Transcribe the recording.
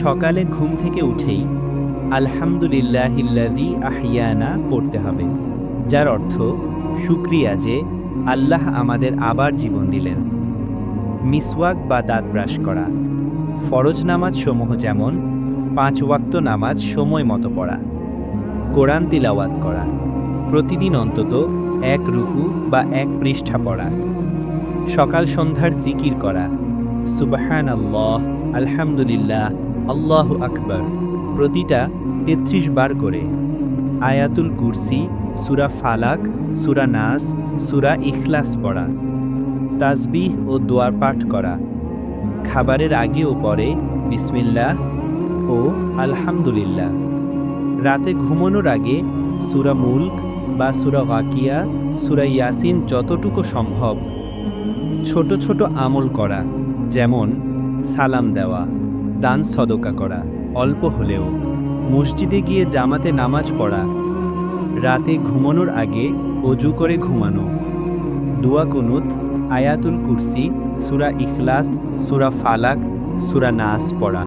সকালে ঘুম থেকে উঠেই আলহামদুলিল্লাহিল্লাযী আহিয়ানা পড়তে হবে, যার অর্থ শুকরিয়া যে আল্লাহ আমাদের আবার জীবন দিলেন। মিসওয়াক বা দাঁত ব্রাশ করা। ফরজ নামাজ সমূহ যেমন 5 ওয়াক্ত নামাজ সময় মতো পড়া। কোরআন তিলাওয়াত করা, প্রতিদিন অন্তত 1 রুকু বা 1 পৃষ্ঠা পড়া। সকাল সন্ধ্যার জিকির করা, সুবহানাল্লাহ, আলহামদুলিল্লাহ, আল্লাহু আকবার, প্রতিটা 33 বার করে। আয়াতুল কুরসি, সূরা ফালাক, সূরা নাস, সূরা ইখলাস পড়া। তাসবিহ ও দোয়া পাঠ করা। খাবারের আগে ও পরে বিসমিল্লাহ ও আলহামদুলিল্লাহ। রাতে ঘুমানোর আগে সূরা মুলক বা সূরা ওয়াকিয়া, সূরা ইয়াসিন যতটুকু সম্ভব। ছোট ছোট আমল করা, যেমন সালাম দেওয়া, দান সদকা করা, অল্প হলেও। মসজিদে গিয়ে জামাতে নামাজ পড়া। রাতে ঘুমানোর আগে অজু করে ঘুমানো। দোয়া কুনুত, আয়াতুল কুরসি, সূরা ইখলাস, সূরা ফালাক, সূরা নাস পড়া।